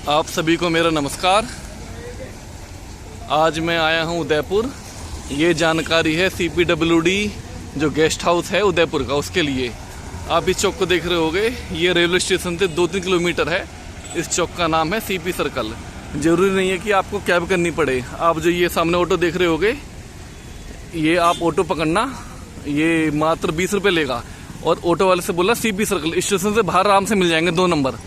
आप सभी को मेरा नमस्कार। आज मैं आया हूं उदयपुर। ये जानकारी है CPWD जो गेस्ट हाउस है उदयपुर का, उसके लिए। आप इस चौक को देख रहे होगे, ये रेलवे स्टेशन से 2-3 किलोमीटर है। इस चौक का नाम है CP सर्कल। ज़रूरी नहीं है कि आपको कैब करनी पड़े। आप जो ये सामने ऑटो देख रहे होगे, ये आप ऑटो पकड़ना, ये मात्र 20 रुपये लेगा। और ऑटो वाले से बोला CP सर्कल, स्टेशन से बाहर आराम से मिल जाएंगे 2 नंबर।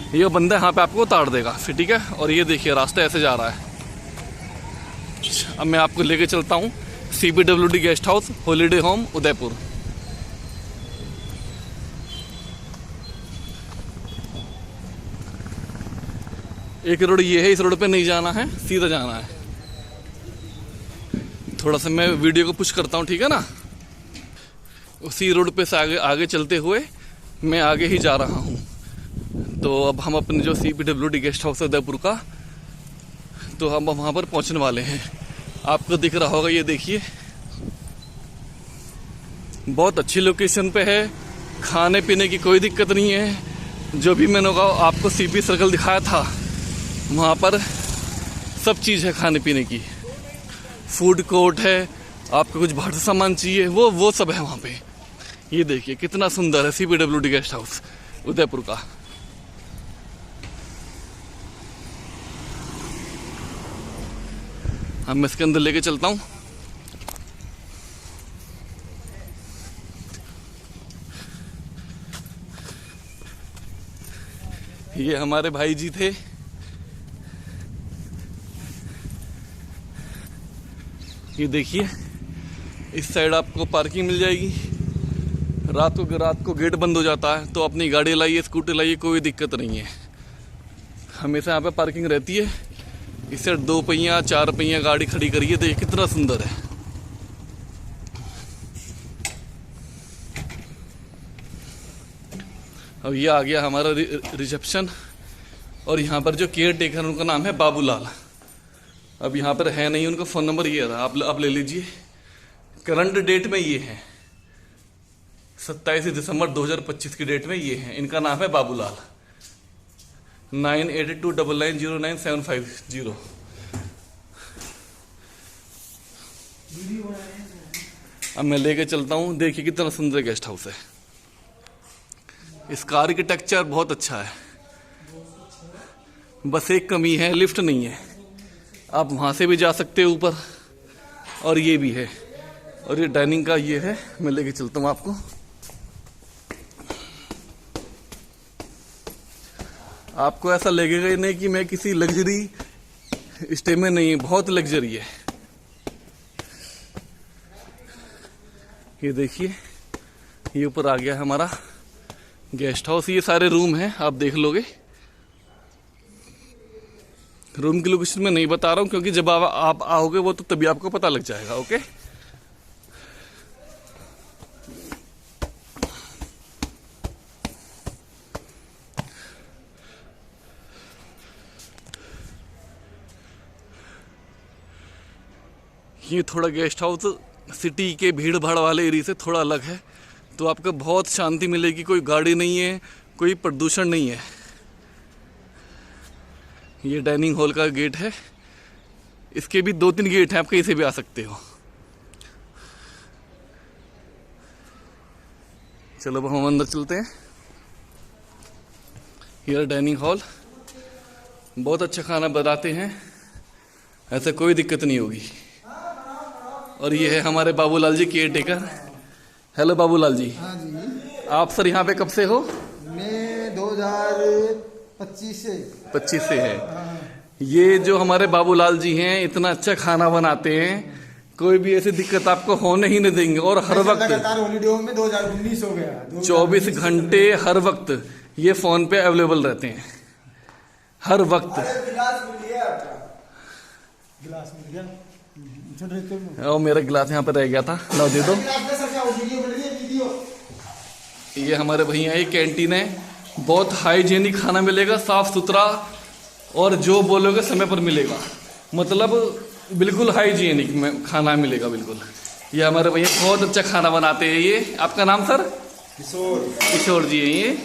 ये बंदा यहाँ पे आपको उतार देगा फिर, ठीक है। और ये देखिए रास्ता ऐसे जा रहा है। अब मैं आपको लेके चलता हूँ CPWD guest house holiday home Udaipur. एक रोड ये है, इस रोड पे नहीं जाना है, सीधा जाना है। थोड़ा सा मैं वीडियो को पुश करता हूँ, ठीक है ना। उसी रोड पे से आगे आगे चलते हुए मैं आगे ही जा रहा हूँ। तो अब हम अपने जो CPWD गेस्ट हाउस है उदयपुर का, तो हम वहाँ पर पहुँचने वाले हैं। आपको दिख रहा होगा, ये देखिए बहुत अच्छी लोकेशन पे है। खाने पीने की कोई दिक्कत नहीं है। जो भी मैंने आपको CP सर्कल दिखाया था, वहाँ पर सब चीज़ है खाने पीने की। फूड कोर्ट है, आपको कुछ बाहर से सामान चाहिए वो सब है वहाँ पे। ये देखिए कितना सुंदर है CPWD गेस्ट हाउस उदयपुर का। अब मैं इसके अंदर लेके चलता हूँ। ये हमारे भाई जी थे। ये देखिए इस साइड आपको पार्किंग मिल जाएगी। रात को गेट बंद हो जाता है, तो अपनी गाड़ी लाइए, स्कूटर लाइए, कोई दिक्कत नहीं है। हमेशा यहाँ पे पार्किंग रहती है। इस साइड 2 पहिया 4 पहिया गाड़ी खड़ी करिए। देखिए कितना सुंदर है। अब ये आ गया हमारा रिसेप्शन। और यहाँ पर जो केयर टेकर उनका नाम है बाबूलाल। अब यहाँ पर है नहीं, उनका फ़ोन नंबर ये रहा, आप ले लीजिए। करंट डेट में ये है 27 दिसंबर 2025 की डेट में ये है। इनका नाम है बाबूलाल। 9829909750। अब मैं लेके चलता हूँ। देखिए कितना सुंदर गेस्ट हाउस है। इसका आर्किटेक्चर बहुत अच्छा है। बस एक कमी है, लिफ्ट नहीं है। आप वहाँ से भी जा सकते हो ऊपर, और ये भी है। और ये डाइनिंग का ये है, मैं लेके चलता हूँ आपको। आपको ऐसा लगेगा ही नहीं कि मैं किसी लग्जरी स्टे में नहीं, बहुत लग्जरी है। ये देखिए ये ऊपर आ गया हमारा गेस्ट हाउस। ये सारे रूम हैं, आप देख लोगे। रूम की लोकेशन में नहीं बता रहा हूँ, क्योंकि जब आप आओगे वो तो तभी आपको पता लग जाएगा। ओके, ये थोड़ा गेस्ट हाउस सिटी के भीड़ भाड़ वाले एरिया से थोड़ा अलग है, तो आपको बहुत शांति मिलेगी। कोई गाड़ी नहीं है, कोई प्रदूषण नहीं है। ये डाइनिंग हॉल का गेट है। इसके भी 2-3 गेट हैं, आप कहीं से भी आ सकते हो। चलो अब हम अंदर चलते हैं। ये डाइनिंग हॉल, बहुत अच्छा खाना बनाते हैं, ऐसे कोई दिक्कत नहीं होगी। और ये है हमारे Babulal ji care taker. Hello Babulal ji. हाँ जी। आप सर यहाँ पे कब से हो? मैं 2025 से है। ये जो हमारे बाबूलाल जी हैं, इतना अच्छा खाना बनाते हैं, कोई भी ऐसी दिक्कत आपको होने ही नहीं देंगे। और हर वक्त लगातार हॉलीडे में 2019 हो गया, 24 घंटे हर वक्त ये फोन पे अवेलेबल रहते हैं, हर वक्त। गिलास मिल गया। और मेरा गिलास यहाँ पे रह गया था, लो दे दो। ये हमारे भैया, ये कैंटीन है। बहुत हाइजीनिक खाना मिलेगा, साफ सुथरा, और जो बोलोगे समय पर मिलेगा। मतलब बिल्कुल हाइजीनिक में खाना मिलेगा, बिल्कुल। ये हमारे भैया बहुत अच्छा खाना बनाते हैं। ये आपका नाम सर? किशोर जी है ये।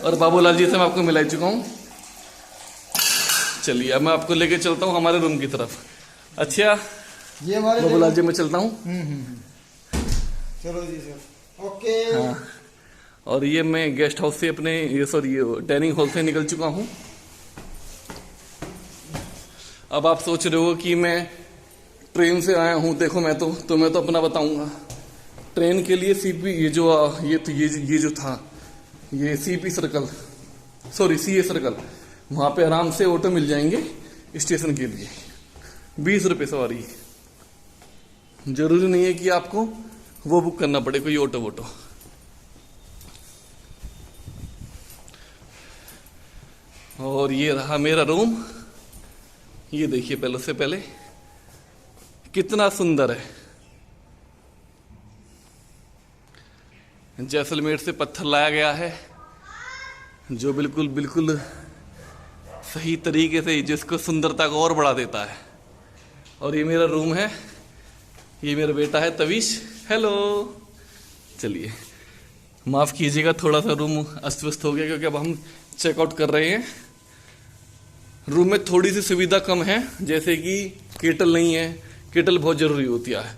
और बाबूलाल जी से मैं आपको मिला चुका हूँ। चलिए अब मैं आपको लेके चलता हूँ हमारे रूम की तरफ। अच्छा ये हमारे बबुलाल जी मैं चलता हूँ। चलो जी सर, ओके। हाँ, और ये मैं गेस्ट हाउस से अपने ये डाइनिंग हॉल से निकल चुका हूँ। अब आप सोच रहे हो कि मैं ट्रेन से आया हूँ। देखो मैं तो अपना बताऊंगा। ट्रेन के लिए सीपी ये जो था ये सीपी सर्कल सीए सर्कल, वहां पे आराम से ऑटो मिल जाएंगे स्टेशन के लिए। 20 रुपये सवारी। जरूरी नहीं है कि आपको वो बुक करना पड़े कोई ऑटो वोटो। और ये रहा मेरा रूम। ये देखिए पहले से पहले कितना सुंदर है। जैसलमेर से पत्थर लाया गया है जो बिल्कुल सही तरीके से जिसको सुंदरता को और बढ़ा देता है। और ये मेरा रूम है। ये मेरा बेटा है तविश। हेलो। चलिए माफ कीजिएगा थोड़ा सा रूम अस्त व्यस्त हो गया क्योंकि अब हम चेकआउट कर रहे हैं। रूम में थोड़ी सी सुविधा कम है, जैसे कि केटल नहीं है। केटल बहुत जरूरी होती है।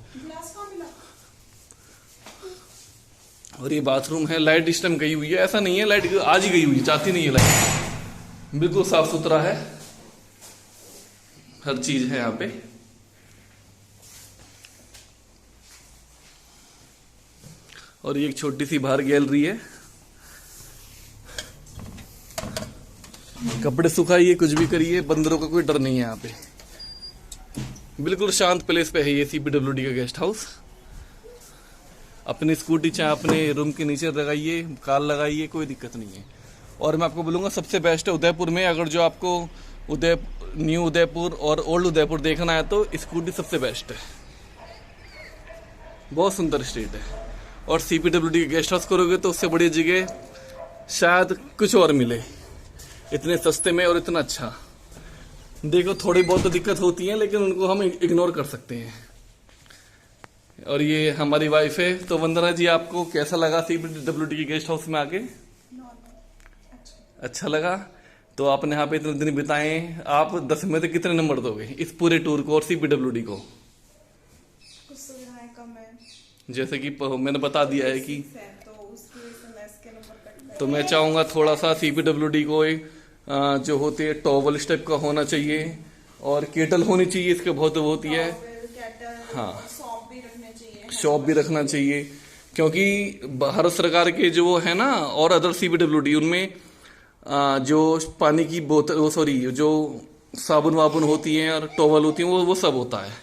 और ये बाथरूम है। लाइट इस टाइम गई हुई है, ऐसा नहीं है लाइट आज ही गई हुई है, जाती नहीं है लाइट। बिल्कुल साफ सुथरा है, हर चीज है यहाँ पे। और ये एक छोटी सी बाहर गैलरी है। कपड़े सुखाइए, कुछ भी करिए, बंदरों का कोई डर नहीं है यहाँ पे। बिल्कुल शांत प्लेस पे है ये सीपीडब्ल्यूडी का गेस्ट हाउस। अपनी स्कूटी चाहे अपने रूम के नीचे लगाइए, कार लगाइए, कोई दिक्कत नहीं है। और मैं आपको बोलूँगा सबसे बेस्ट है उदयपुर में। अगर जो आपको न्यू उदयपुर और ओल्ड उदयपुर देखना है तो स्कूटी सबसे बेस्ट है। बहुत सुंदर स्ट्रीट है। और सीपीडब्ल्यूडी के गेस्ट हाउस करोगे तो उससे बड़ी जगह शायद कुछ और मिले, इतने सस्ते में और इतना अच्छा। देखो थोड़ी बहुत तो दिक्कत होती है लेकिन उनको हम इग्नोर कर सकते हैं। और ये हमारी वाइफ है। तो वंदना जी आपको कैसा लगा सीपीडब्ल्यूडी के गेस्ट हाउस में आके? अच्छा लगा। तो आपने यहाँ पे इतने दिन बिताए, आप 10 में से कितने नंबर दोगे इस पूरे टूर को और सीपीडब्ल्यूडी को? कुछ सुविधाएं कम है, जैसे कि मैंने बता दिया है कि तो उसकी वजह से मैं इसके नंबर कट गए। तो मैं चाहूंगा थोड़ा सा सीपीडब्ल्यूडी को जो होती है टॉवल स्टेप का होना चाहिए और केटल होनी चाहिए। इसके बहुत वो होती है। हाँ, शॉप भी रखने चाहिए। शॉप भी रखना चाहिए क्योंकि भारत सरकार के जो है ना और अदर सीपीडब्ल्यूडी उनमें जो पानी की बोतल जो साबुन वाबुन होती हैं और टॉवल होती हैं वो सब होता है।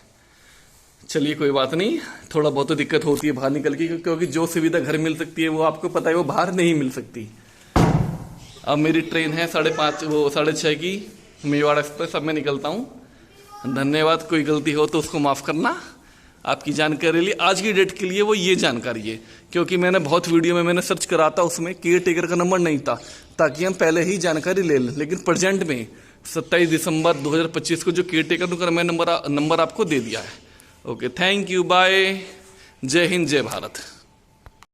चलिए कोई बात नहीं, थोड़ा बहुत तो दिक्कत होती है बाहर निकल के क्योंकि जो सुविधा घर मिल सकती है वो आपको पता है वो बाहर नहीं मिल सकती। अब मेरी ट्रेन है 6:30 की मेवाड़ एक्सप्रेस। अब मैं निकलता हूँ। धन्यवाद। कोई गलती हो तो उसको माफ करना। आपकी जानकारी लिए आज की डेट के लिए वो ये जानकारी है क्योंकि मैंने बहुत वीडियो में मैंने सर्च करा था, उसमें केयर टेकर का नंबर नहीं था ताकि हम पहले ही जानकारी ले लें। लेकिन प्रेजेंट में 27 दिसंबर 2025 को जो केयर टेकर का मैं नंबर आपको दे दिया है। ओके, थैंक यू, बाय, जय हिंद, जय भारत।